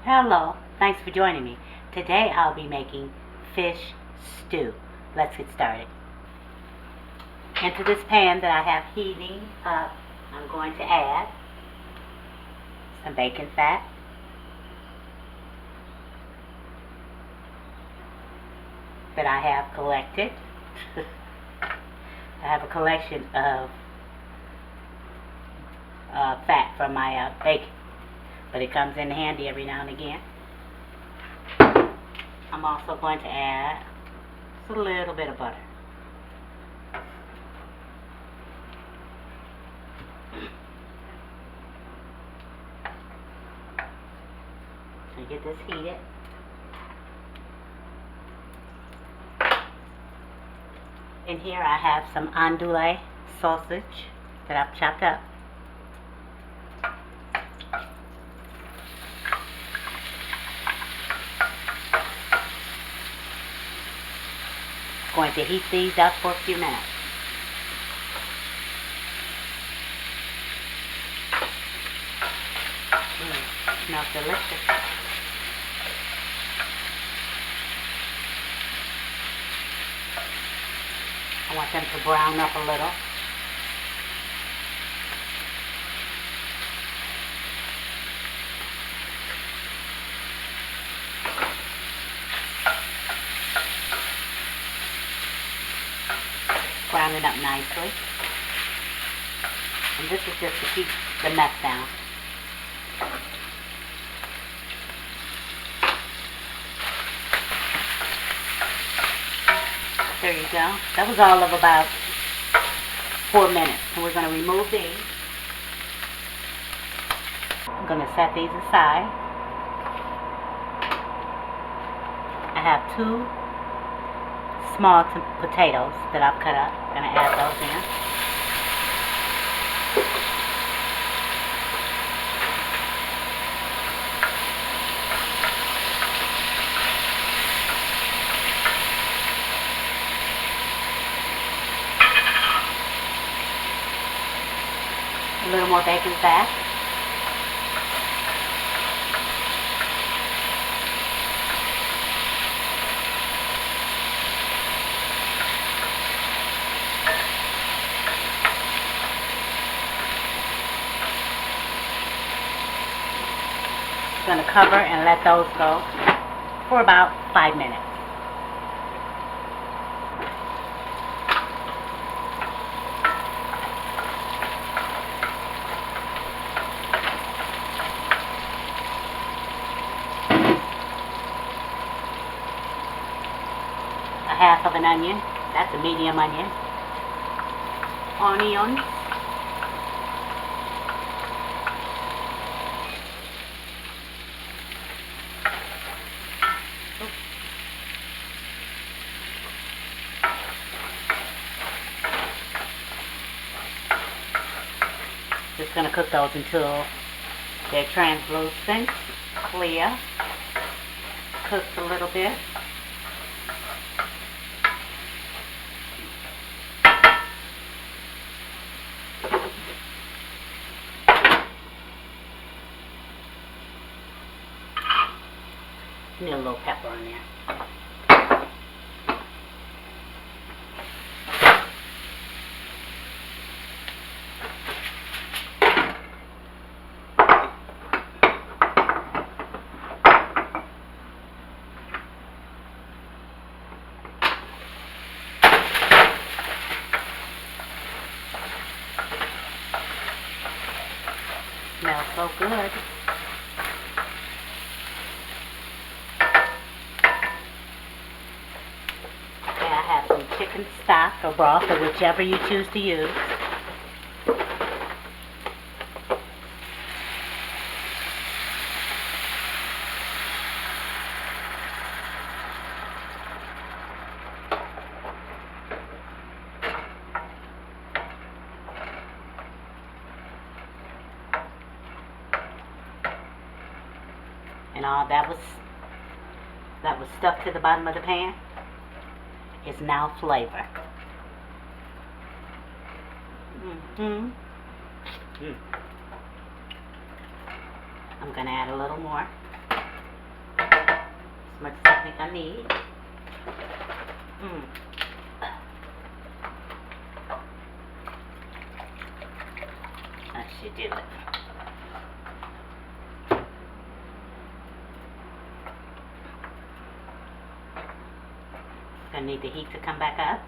Hello, thanks for joining me. Today I'll be making fish stew. Let's get started. Into this pan that I have heating up, I'm going to add some bacon fat, that I have collected. I have a collection of fat from my bacon, but it comes in handy every now and again. I'm also going to add just a little bit of butter. So get this heated. In here I have some andouille sausage that I've chopped up. Going to heat these up for a few minutes. Smells delicious. I want them to brown up a little. Brown it up nicely. And this is just to keep the mess down. There you go. That was all of about 4 minutes. And we're going to remove these. I'm going to set these aside. I have 2 small potatoes that I've cut up. I'm going to add those in. A little more bacon fat. I'm going to cover and let those go for about 5 minutes. A half of an onion, that's a medium onion. Onions. Just going to cook those until they're translucent, clear, cooked a little bit. Need a little pepper in there. Smells so good. Okay, I have some chicken stock or broth or whichever you choose to use. And all that was stuck to the bottom of the pan is now flavor. I'm going to add a little more. much as I think I need. That should do it. Gonna need the heat to come back up.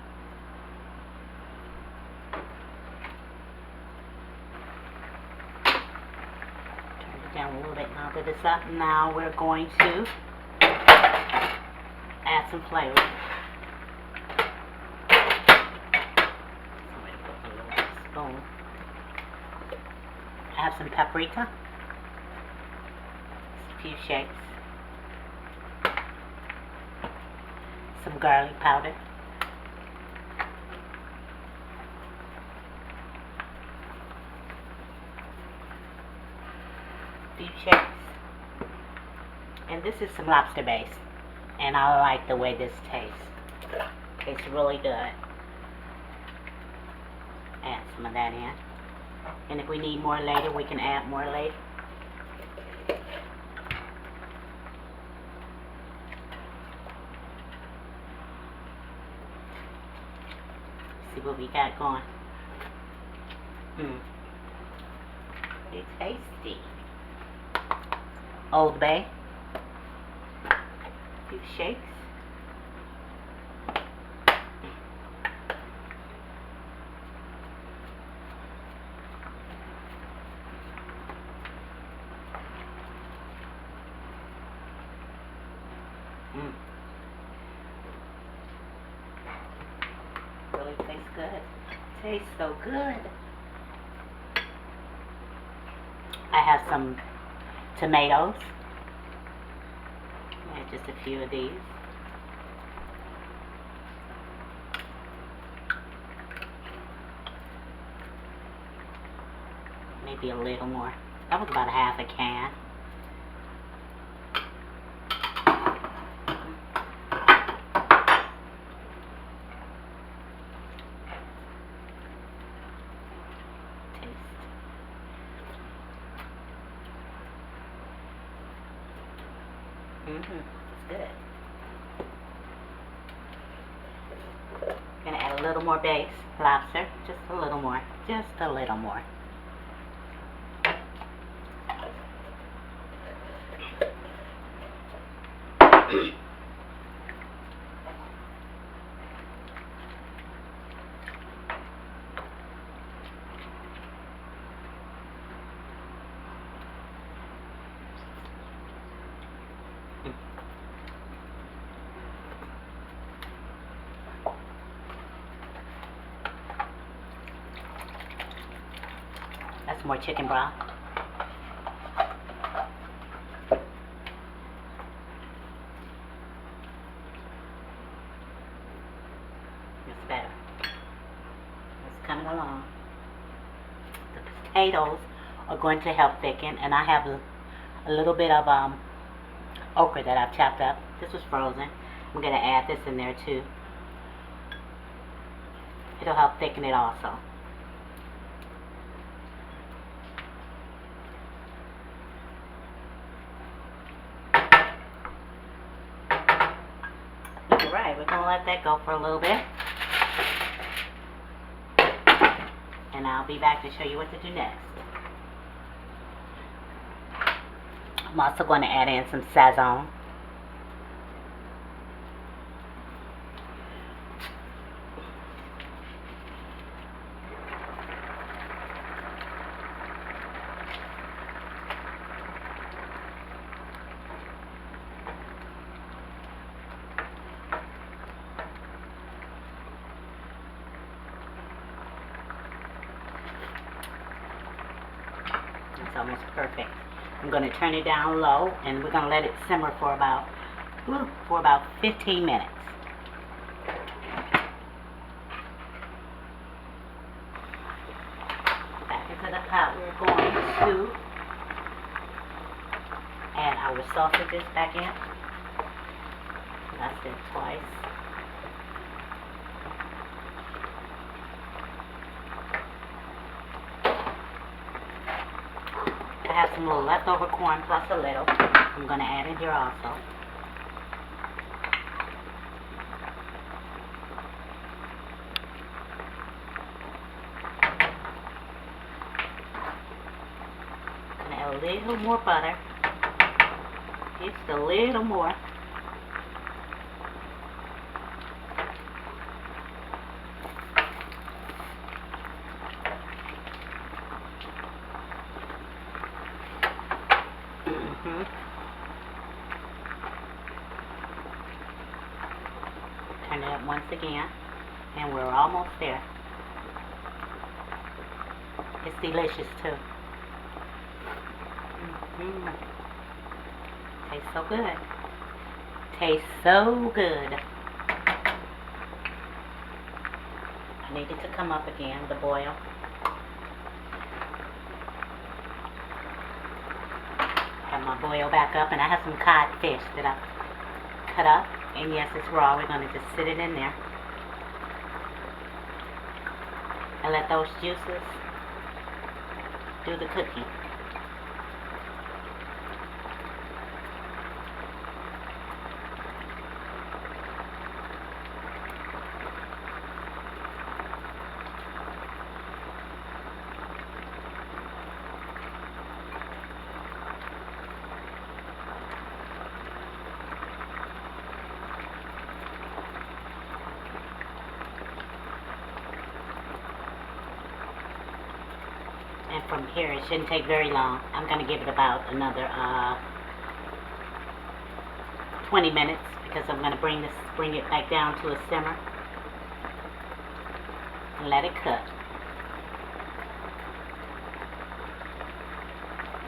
Turn it down a little bit now that it's up. Now we're going to add some flavor. Somebody put a little spoon. I have some paprika. Just a few shakes. Some garlic powder. Few shakes. And this is some lobster base. And I like the way this tastes. It's really good. Add some of that in. And if we need more later, we can add more later. See what we got going. It's tasty. Old Bay. A few shakes. Really tastes good. Tastes so good. I have some tomatoes. Add just a few of these. Maybe a little more. That was about half a can. It's good. Gonna add a little more base lobster, just a little more, just a little more. That's more chicken broth. It's better. It's coming along. The potatoes are going to help thicken, and I have a little bit of okra that I've chopped up. This was frozen. I'm going to add this in there too. It'll help thicken it also. Alright, we're going to let that go for a little bit. And I'll be back to show you what to do next. I'm also going to add in some Sazon. It's almost perfect. I'm going to turn it down low, and we're going to let it simmer for about 15 minutes. Back into the pot, we're going to add our sausages back in. That's it twice. I have some little leftover corn plus a little. I'm going to add in here also. little more butter. Just a little more. Turn it up once again, and we're almost there. It's delicious too. Tastes so good. Tastes so good. I need it to come up again, the boil. Have my boil back up, and I have some codfish that I cut up. And yes, it's raw. We're going to just sit it in there and let those juices do the cooking. And from here, it shouldn't take very long. I'm going to give it about another 20 minutes because I'm going to bring it back down to a simmer and let it cook.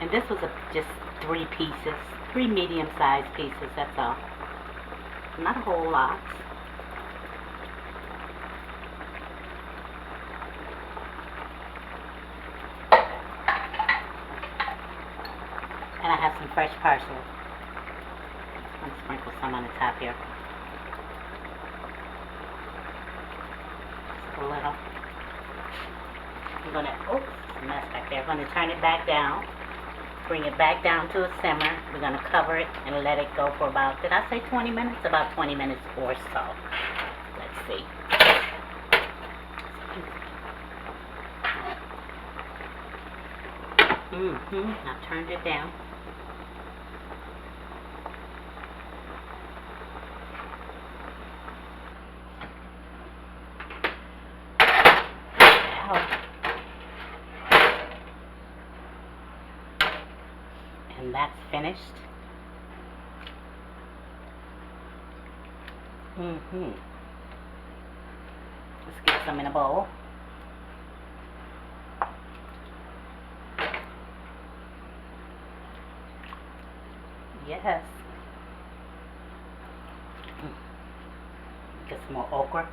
And this was just 3 pieces, 3 medium-sized pieces, that's all. Not a whole lot. And I have some fresh parsley. I'm going to sprinkle some on the top here. Just a little. I'm going to, oops, a mess back there. I'm going to turn it back down. Bring it back down to a simmer. We're going to cover it and let it go for about, did I say 20 minutes? About 20 minutes or so. Let's see. I turned it down. And that's finished. Let's get some in a bowl. Yes. Get some more okra.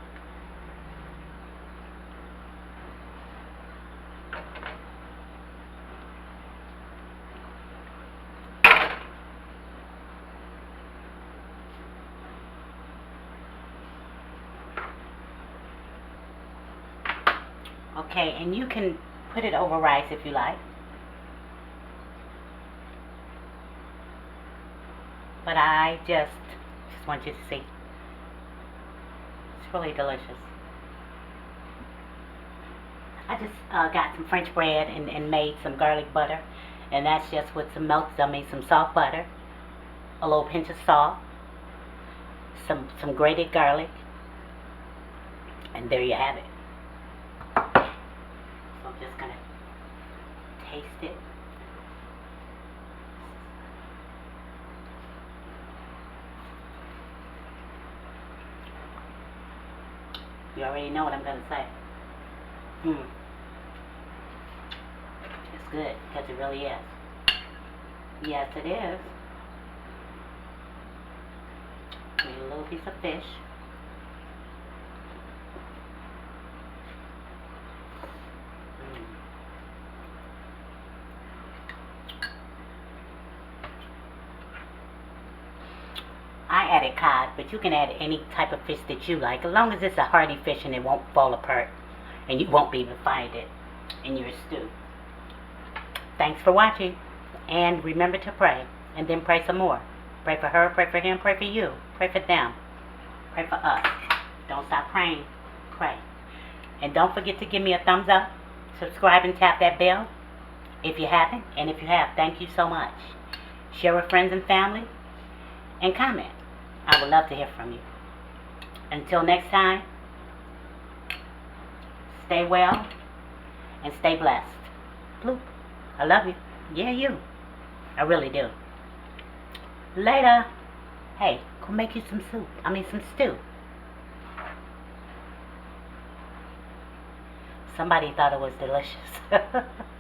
Okay, and you can put it over rice if you like. But I just want you to see. It's really delicious. I just got some French bread and made some garlic butter. And that's just with some milk. I made some soft butter, a little pinch of salt, some grated garlic, and there you have it. So I'm just going to taste it. You already know what I'm going to say. It's good, because it really is. Yes, it is. Need a little piece of fish. I added cod, but you can add any type of fish that you like, as long as it's a hearty fish and it won't fall apart, and you won't be able to find it in your stew. Thanks for watching, and remember to pray, and then pray some more. Pray for her, pray for him, pray for you, pray for them, pray for us. Don't stop praying, pray. And don't forget to give me a thumbs up, subscribe and tap that bell, if you haven't. And if you have, thank you so much. Share with friends and family and comment. I would love to hear from you. Until next time, stay well and stay blessed. Bloop. I love you. Yeah, you. I really do. Later. Hey, go make you some soup. Some stew. Somebody thought it was delicious.